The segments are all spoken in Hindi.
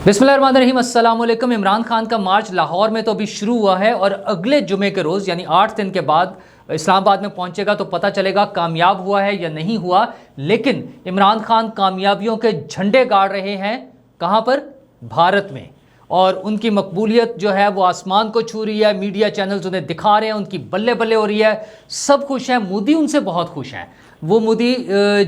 बिस्मिल्लाहिर्रहमानिर्रहीम, अस्सलाम वालेकुम। इमरान खान का मार्च लाहौर में तो अभी शुरू हुआ है और अगले जुमे के रोज़ यानी 8 दिन के बाद इस्लामाबाद में पहुंचेगा तो पता चलेगा कामयाब हुआ है या नहीं हुआ। लेकिन इमरान खान कामयाबियों के झंडे गाड़ रहे हैं कहाँ पर? भारत में। और उनकी मकबूलियत जो है वो आसमान को छू रही है। मीडिया चैनल्स उन्हें दिखा रहे हैं, उनकी बल्ले बल्ले हो रही है, सब खुश हैं। मोदी उनसे बहुत खुश हैं। वो मोदी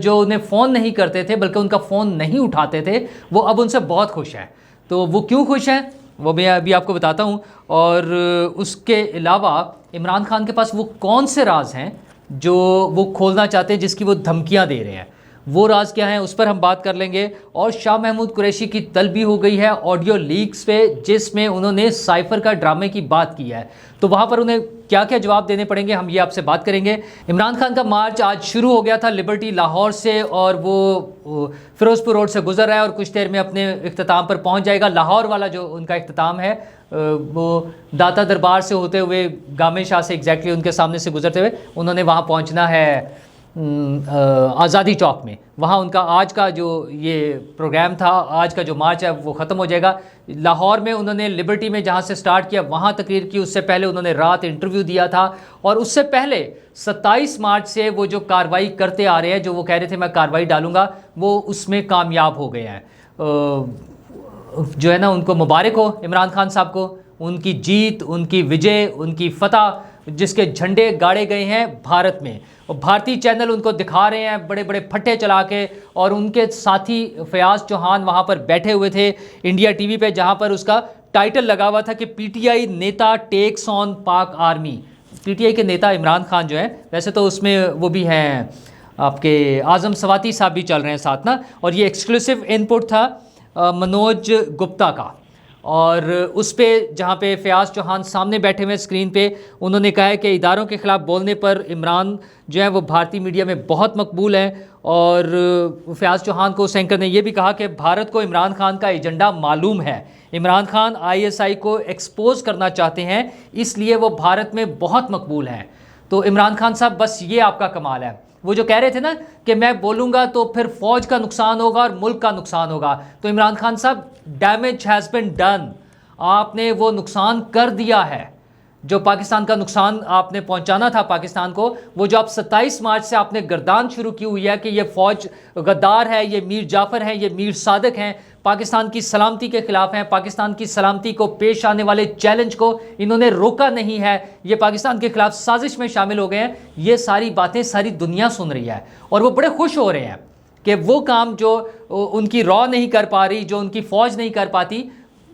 जो उन्हें फ़ोन नहीं करते थे बल्कि उनका फ़ोन नहीं उठाते थे, वो अब उनसे बहुत खुश हैं। तो वो क्यों खुश हैं वो मैं अभी आपको बताता हूँ। और उसके अलावा इमरान खान के पास वो कौन से राज हैं जो वो खोलना चाहते हैं, जिसकी वो धमकियाँ दे रहे हैं, वो राज क्या हैं, उस पर हम बात कर लेंगे। और शाह महमूद कुरैशी की तलबी हो गई है ऑडियो लीक्स पे, जिसमें उन्होंने साइफर का ड्रामे की बात की है। तो वहाँ पर उन्हें क्या क्या जवाब देने पड़ेंगे, हम ये आपसे बात करेंगे। इमरान खान का मार्च आज शुरू हो गया था लिबर्टी लाहौर से, और वो फिरोजपुर रोड से गुजर रहा है और कुछ देर में अपने इख्तिताम पर पहुँच जाएगा। लाहौर वाला जो उनका इख्तिताम है वो दाता दरबार से होते हुए गामे शाह से एग्जैक्टली उनके सामने से गुजरते हुए उन्होंने वहाँ पहुँचना है आज़ादी चौक में। वहाँ उनका आज का जो ये प्रोग्राम था, आज का जो मार्च है वो ख़त्म हो जाएगा। लाहौर में उन्होंने लिबर्टी में जहाँ से स्टार्ट किया वहाँ तकरीर की, उससे पहले उन्होंने रात इंटरव्यू दिया था। और उससे पहले 27 मार्च से वो जो कार्रवाई करते आ रहे हैं, जो वो कह रहे थे मैं कार्रवाई डालूंगा, वो उसमें कामयाब हो गए हैं। जो है ना, उनको मुबारक हो इमरान खान साहब को, उनकी जीत, उनकी विजय, उनकी फतह, जिसके झंडे गाड़े गए हैं भारत में। और भारतीय चैनल उनको दिखा रहे हैं बड़े बड़े फट्टे चला के। और उनके साथी फयाज चौहान वहाँ पर बैठे हुए थे इंडिया टीवी पे, जहाँ पर उसका टाइटल लगा हुआ था कि पीटीआई नेता टेक्स ऑन पाक आर्मी। पीटीआई के नेता इमरान खान जो है, वैसे तो उसमें वो भी हैं आपके आज़म सवाती साहब भी चल रहे हैं साथ ना। और ये एक्सक्लूसिव इनपुट था मनोज गुप्ता का। और उस पर जहाँ पे फयाज चौहान सामने बैठे हुए स्क्रीन पे, उन्होंने कहा है कि इदारों के ख़िलाफ़ बोलने पर इमरान जो है वो भारतीय मीडिया में बहुत मकबूल हैं। और फयाज चौहान को उस एंकर ने यह भी कहा कि भारत को इमरान खान का एजेंडा मालूम है। इमरान खान आईएसआई को एक्सपोज करना चाहते हैं, इसलिए वो भारत में बहुत मकबूल हैं। तो इमरान खान साहब, बस ये आपका कमाल है। वो जो कह रहे थे ना कि मैं बोलूँगा तो फिर फ़ौज का नुकसान होगा और मुल्क का नुकसान होगा, तो इमरान खान साहब, डैमेज हैज़ बिन डन। आपने वो नुकसान कर दिया है जो पाकिस्तान का नुकसान आपने पहुंचाना था पाकिस्तान को। वो जो आप 27 मार्च से आपने गर्दान शुरू की हुई है कि ये फ़ौज गद्दार है, ये मीर जाफ़र हैं, ये मीर सादिक हैं, पाकिस्तान की सलामती के ख़िलाफ़ हैं, पाकिस्तान की सलामती को पेश आने वाले चैलेंज को इन्होंने रोका नहीं है, ये पाकिस्तान के ख़िलाफ़ साजिश में शामिल हो गए हैं। ये सारी बातें सारी दुनिया सुन रही है और वो बड़े खुश हो रहे हैं कि वो काम जो उनकी रॉ नहीं कर पा रही, जो उनकी फ़ौज नहीं कर पाती,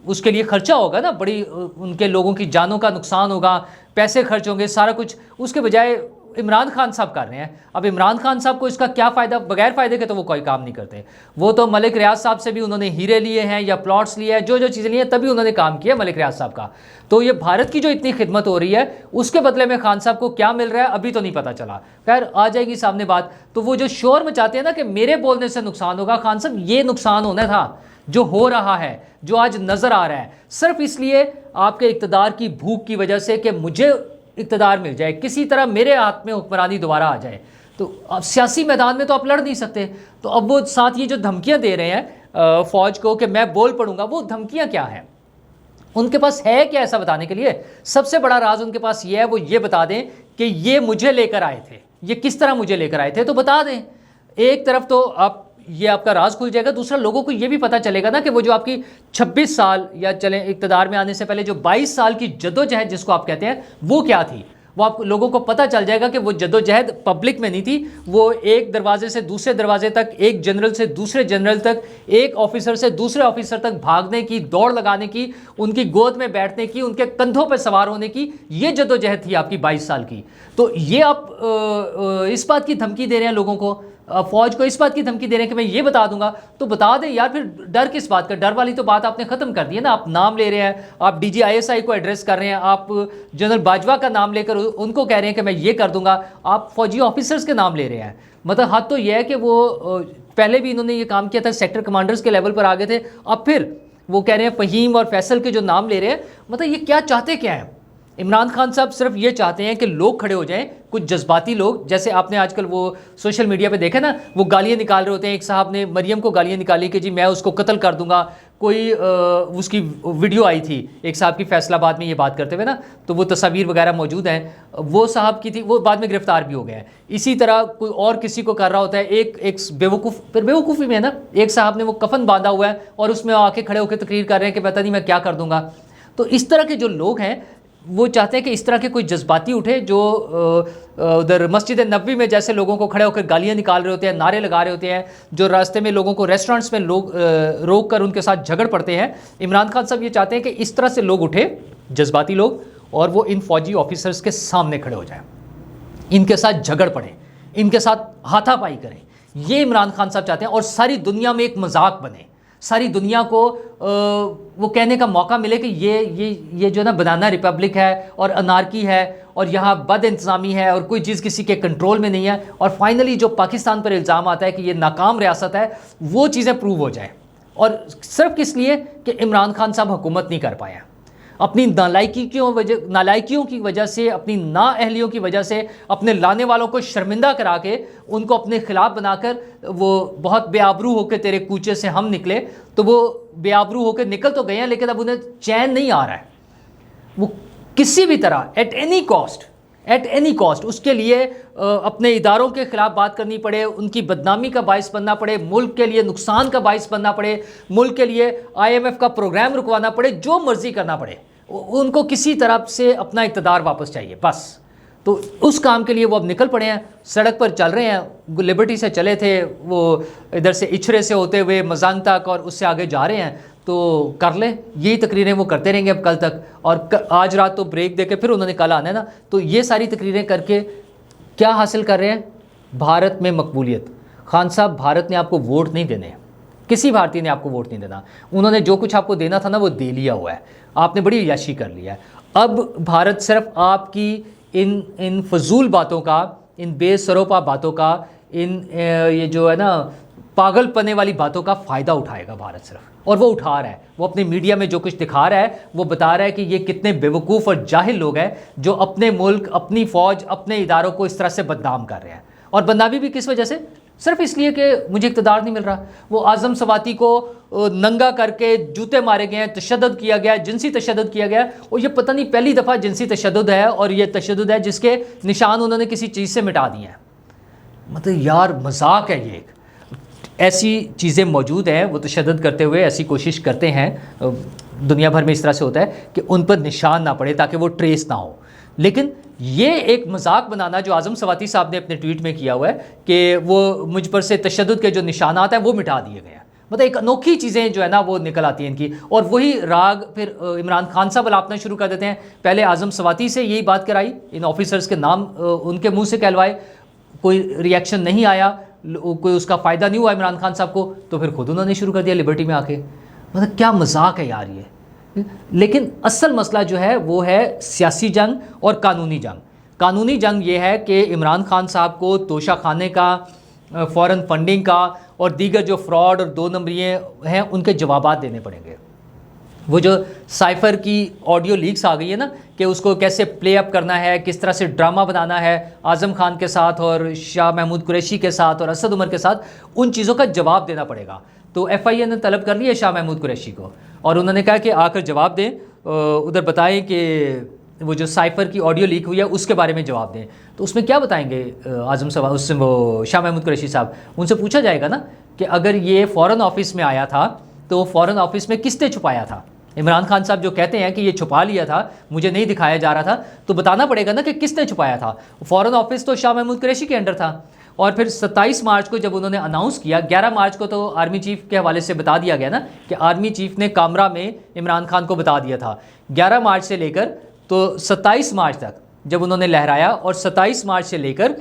उसके लिए खर्चा होगा ना, बड़ी उनके लोगों की जानों का नुकसान होगा, पैसे खर्च होंगे, सारा कुछ उसके बजाय इमरान खान साहब कर रहे हैं। अब इमरान खान साहब को इसका क्या फ़ायदा? बगैर फ़ायदे के तो वो कोई काम नहीं करते। वो तो मलिक रियाज साहब से भी उन्होंने हीरे लिए हैं या प्लॉट्स लिए हैं, जो जो चीज़ें ली हैं तभी उन्होंने काम किया मलिक रियाज साहब का। तो ये भारत की जो इतनी खिदमत हो रही है, उसके बदले में खान साहब को क्या मिल रहा है अभी तो नहीं पता चला। खैर, आ जाएगी सामने बात। तो वो जो शोर मचाते हैं ना कि मेरे बोलने से नुकसान होगा, खान साहब ये नुकसान होना था जो हो रहा है, जो आज नज़र आ रहा है, सिर्फ इसलिए आपके इक़्तिदार की भूख की वजह से कि मुझे इक़्तिदार मिल जाए, किसी तरह मेरे हाथ में हुक्मरानी दोबारा आ जाए। तो अब सियासी मैदान में तो आप लड़ नहीं सकते। तो अब वो साथ ये जो धमकियां दे रहे हैं फ़ौज को कि मैं बोल पड़ूंगा, वो धमकियां क्या हैं? उनके पास है क्या ऐसा बताने के लिए? सबसे बड़ा राज उनके पास ये है, वो ये बता दें कि ये मुझे लेकर आए थे, ये किस तरह मुझे लेकर आए थे, तो बता दें। एक तरफ तो आप ये आपका राज खुल जाएगा, दूसरा लोगों को ये भी पता चलेगा ना कि वो जो आपकी 26 साल या चले इक़्तिदार में आने से पहले जो 22 साल की जद्दोजहद जिसको आप कहते हैं, वो क्या थी। वो आप लोगों को पता चल जाएगा कि वो जद्दोजहद पब्लिक में नहीं थी, वो एक दरवाजे से दूसरे दरवाजे तक, एक जनरल से दूसरे जनरल तक, एक ऑफिसर से दूसरे ऑफिसर तक भागने की, दौड़ लगाने की, उनकी गोद में बैठने की, उनके कंधों पर सवार होने की, ये जद्दोजहद थी आपकी 22 साल की। तो ये आप इस बात की धमकी दे रहे हैं लोगों को, फ़ौज को इस बात की धमकी दे रहे हैं कि मैं ये बता दूंगा, तो बता दें यार। फिर डर किस बात का? डर वाली तो बात आपने ख़त्म कर दी है ना। आप नाम ले रहे हैं, आप DGISI को एड्रेस कर रहे हैं, आप जनरल बाजवा का नाम लेकर उनको कह रहे हैं कि मैं ये कर दूंगा, आप फौजी ऑफिसर्स के नाम ले रहे हैं। मतलब हद तो यह है कि वो पहले भी इन्होंने ये काम किया था, सेक्टर कमांडर्स के लेवल पर आ गए थे, अब फिर वो कह रहे हैं फ़हीम और फैसल के जो नाम ले रहे हैं। मतलब ये क्या चाहते क्या हैं? इमरान खान साहब सिर्फ ये चाहते हैं कि लोग खड़े हो जाएं, कुछ जज्बाती लोग, जैसे आपने आजकल वो सोशल मीडिया पे देखा ना, वो गालियां निकाल रहे होते हैं। एक साहब ने मरियम को गालियां निकाली कि जी मैं उसको कत्ल कर दूंगा। कोई उसकी वीडियो आई थी एक साहब की फैसलाबाद में ये बात करते हुए ना, तो वो तस्वीर वगैरह मौजूद हैं, वो साहब की थी, वो बाद में गिरफ्तार भी हो गए हैं। इसी तरह कोई और किसी को कर रहा होता है, एक बेवकूफ़, फिर बेवकूफ़ी में है ना, एक साहब ने वो कफन बांधा हुआ है और उसमें आके खड़े होकर तकरीर कर रहे हैं कि पता नहीं मैं क्या कर दूंगा। तो इस तरह के जो लोग हैं वो चाहते हैं कि इस तरह के कोई जज्बाती उठे जो उधर मस्जिद नबवी में जैसे लोगों को खड़े होकर गालियां निकाल रहे होते हैं, नारे लगा रहे होते हैं, जो रास्ते में लोगों को रेस्टोरेंट्स में लोग रोक कर उनके साथ झगड़ पड़ते हैं। इमरान खान साहब ये चाहते हैं कि इस तरह से लोग उठे, जज्बाती लोग, और वो इन फौजी ऑफिसर्स के सामने खड़े हो जाएं, इनके साथ झगड़ पड़े, इनके साथ हाथापाई करें। ये इमरान खान साहब चाहते हैं और सारी दुनिया में एक मजाक बने, सारी दुनिया को वो कहने का मौका मिले कि ये जो ना बनाना रिपब्लिक है और अनारकी है और यहाँ बद इंतज़ामी है और कोई चीज़ किसी के कंट्रोल में नहीं है, और फाइनली जो पाकिस्तान पर इल्ज़ाम आता है कि ये नाकाम रियासत है, वो चीज़ें प्रूव हो जाए। और सिर्फ किस लिए कि इमरान खान साहब हुकूमत नहीं कर पाए, अपनी नालायकियों की वजह से, अपनी नाअहलियों की वजह से, अपने लाने वालों को शर्मिंदा करा के, उनको अपने खिलाफ बनाकर, वो बहुत बेआबरू होकर तेरे कूचे से हम निकले, तो वो बेआबरू होकर निकल तो गए हैं, लेकिन अब उन्हें चैन नहीं आ रहा है। वो किसी भी तरह एट एनी कॉस्ट उसके लिए अपने इदारों के खिलाफ बात करनी पड़े, उनकी बदनामी का बाइस बनना पड़े, मुल्क के लिए नुकसान का बाइस बनना पड़े, मुल्क के लिए IMF का प्रोग्राम रुकवाना पड़े, जो मर्जी करना पड़े, उनको किसी तरफ से अपना इक़्तिदार वापस चाहिए बस। तो उस काम के लिए वो अब निकल पड़े हैं, सड़क पर चल रहे हैं। लिबर्टी से चले थे, वो इधर से इछरे से होते हुए मजांग तक और उससे आगे जा रहे हैं। तो कर लें, यही तकरीरें वो करते रहेंगे अब कल तक, और आज रात तो ब्रेक दे के फिर उन्होंने कल आना है ना। तो ये सारी तकरीरें करके क्या हासिल कर रहे हैं? भारत में मकबूलियत। खान साहब, भारत ने आपको वोट नहीं देने, किसी भारतीय ने आपको वोट नहीं देना। उन्होंने जो कुछ आपको देना था ना, वो दे लिया हुआ है, आपने बड़ी याशी कर लिया है। अब भारत सिर्फ आपकी इन फजूल बातों का, इन बेसरोपा बातों का, ये जो है ना पागलपने वाली बातों का फ़ायदा उठाएगा भारत सिर्फ, और वो उठा रहा है। वो अपने मीडिया में जो कुछ दिखा रहा है, वो बता रहा है कि ये कितने बेवकूफ़ और जाहिल लोग हैं जो अपने मुल्क, अपनी फ़ौज, अपने इदारों को इस तरह से बदनाम कर रहे हैं। और बदनामी भी किस वजह से? सिर्फ इसलिए कि मुझे इक़्तिदार नहीं मिल रहा। वो आज़म सवाती को नंगा करके जूते मारे गए हैं, तशद्दुद किया गया है, जिनसी तशद्दुद किया गया है, और ये पता नहीं पहली दफ़ा जिनसी तशद्दुद है, और ये तशद्दुद है जिसके निशान उन्होंने किसी चीज़ से मिटा दिए हैं। मतलब यार मजाक है ये। ऐसी चीज़ें मौजूद हैं, वो तशद्दुद करते हुए ऐसी कोशिश करते हैं, दुनिया भर में इस तरह से होता है कि उन पर निशान ना पड़े ताकि वो ट्रेस ना हो। लेकिन ये एक मजाक बनाना जो आज़म सवाती साहब ने अपने ट्वीट में किया हुआ है कि वो मुझ पर से तशद्दुद के जो निशानात हैं वो मिटा दिए गए हैं, मतलब एक अनोखी चीज़ें जो है ना वो निकल आती हैं इनकी। और वही राग फिर इमरान खान साहब अलापना शुरू कर देते हैं। पहले आज़म सवाती से यही बात कराई, इन ऑफिसर्स के नाम उनके मुँह से कहलवाए, कोई रिएक्शन नहीं आया, कोई उसका फ़ायदा नहीं हुआ इमरान खान साहब को, तो फिर खुद उन्होंने शुरू कर दिया लिबर्टी में आके। मतलब क्या मजाक है यार ये। लेकिन असल मसला जो है वो है सियासी जंग और कानूनी जंग। कानूनी जंग ये है कि इमरान खान साहब को तोशा खाने का, फ़ॉरेन फंडिंग का और दीगर जो फ्रॉड और दो नंबरिए हैं उनके जवाबात देने पड़ेंगे। वो जो साइफ़र की ऑडियो लीक्स आ गई है ना, कि उसको कैसे प्ले अप करना है, किस तरह से ड्रामा बनाना है आज़म खान के साथ और शाह महमूद कुरैशी के साथ और असद उमर के साथ, उन चीज़ों का जवाब देना पड़ेगा। तो FIA ने तलब कर लिया शाह महमूद कुरैशी को, और उन्होंने कहा कि आकर जवाब दें, उधर बताएं कि वो जो साइफ़र की ऑडियो लीक हुई है उसके बारे में जवाब दें। तो उसमें क्या बताएंगे आज़म साहब, उससे वो शाह महमूद कुरैशी साहब, उनसे पूछा जाएगा ना कि अगर ये फ़ॉरेन ऑफिस में आया था तो फ़ॉरेन ऑफिस में किसने छुपाया था? इमरान खान साहब जो कहते हैं कि ये छुपा लिया था, मुझे नहीं दिखाया जा रहा था, तो बताना पड़ेगा ना कि किसने छुपाया था। फ़ॉरेन ऑफिस तो शाह महमूद कुरैशी के अंडर था। और फिर 27 मार्च को जब उन्होंने अनाउंस किया, 11 मार्च को तो आर्मी चीफ़ के हवाले से बता दिया गया ना कि आर्मी चीफ़ ने कामरा में इमरान खान को बता दिया था। 11 मार्च से लेकर तो 27 मार्च तक जब उन्होंने लहराया, और 27 मार्च से लेकर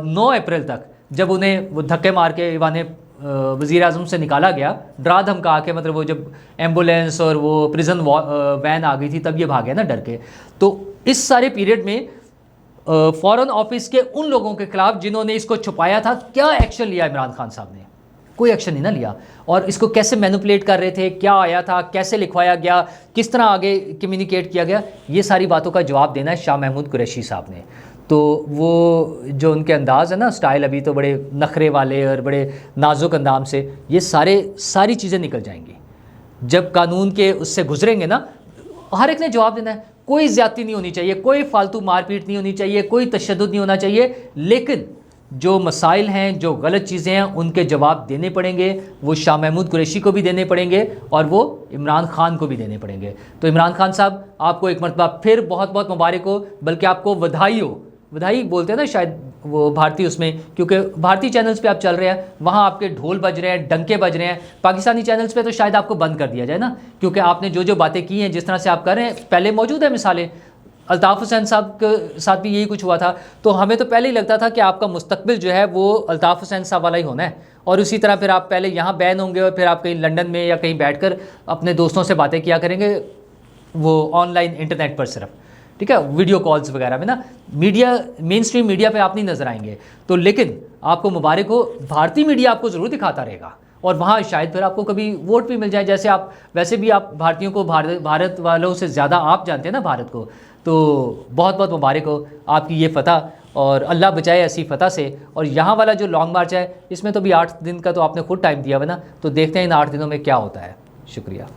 9 अप्रैल तक जब उन्हें वो धक्के मार के ईवान वज़ीर आज़म से निकाला गया, डरा धमका के, मतलब वो जब एम्बुलेंस और वो प्रिजन वैन आ गई थी तब ये भागे ना डर के। तो इस सारे पीरियड में फ़ॉरेन ऑफिस के उन लोगों के खिलाफ जिन्होंने इसको छुपाया था, क्या एक्शन लिया इमरान खान साहब ने? कोई एक्शन नहीं ना लिया। और इसको कैसे मैनिपुलेट कर रहे थे, क्या आया था, कैसे लिखवाया गया, किस तरह आगे कम्युनिकेट किया गया, ये सारी बातों का जवाब देना है शाह महमूद कुरैशी साहब ने। तो वो जो उनके अंदाज़ है ना, स्टाइल, अभी तो बड़े नखरे वाले और बड़े नाजुक अंदाज से, ये सारी चीज़ें निकल जाएंगी जब कानून के उससे गुजरेंगे ना। हर एक ने जवाब देना है, कोई ज़्यादती नहीं होनी चाहिए, कोई फालतू मारपीट नहीं होनी चाहिए, कोई तशद्दुद नहीं होना चाहिए, लेकिन जो मसाइल हैं, जो गलत चीज़ें हैं, उनके जवाब देने पड़ेंगे। वो शाह महमूद कुरैशी को भी देने पड़ेंगे और वो इमरान खान को भी देने पड़ेंगे। तो इमरान खान साहब, आपको एक मरतबा फिर बहुत बहुत मुबारक हो, बल्कि आपको बधाई हो। बधाई बोलते हैं ना शायद वो भारतीय उसमें, क्योंकि भारतीय चैनल्स पे आप चल रहे हैं, वहाँ आपके ढोल बज रहे हैं, डंके बज रहे हैं। पाकिस्तानी चैनल्स पे तो शायद आपको बंद कर दिया जाए ना, क्योंकि आपने जो जो बातें की हैं, जिस तरह से आप कर रहे हैं, पहले मौजूद है मिसालें। अल्ताफ़ हुसैन साहब के साथ भी यही कुछ हुआ था। तो हमें तो पहले ही लगता था कि आपका मुस्तकबिल जो है वो अल्ताफ़ हुसैन साहब वाला ही होना है, और उसी तरह फिर आप पहले यहाँ बैन होंगे और फिर आप कहीं लंदन में या कहीं बैठकर अपने दोस्तों से बातें किया करेंगे, वो ऑनलाइन इंटरनेट पर सिर्फ, ठीक है, वीडियो कॉल्स वगैरह में ना, मीडिया, मेन स्ट्रीम मीडिया पे आप नहीं नज़र आएंगे। तो लेकिन आपको मुबारक हो, भारतीय मीडिया आपको ज़रूर दिखाता रहेगा, और वहाँ शायद फिर आपको कभी वोट भी मिल जाए। जैसे आप वैसे भी आप भारतीयों को, भारत वालों से ज़्यादा आप जानते हैं ना भारत को। तो बहुत बहुत मुबारक हो आपकी ये फ़तह, और अल्लाह बचाए ऐसी फ़तह से। और यहाँ वाला जो लॉन्ग मार्च है, इसमें तो भी 8 दिन का तो आपने खुद टाइम दिया हुआ ना, तो देखते हैं इन 8 दिनों में क्या होता है। शुक्रिया।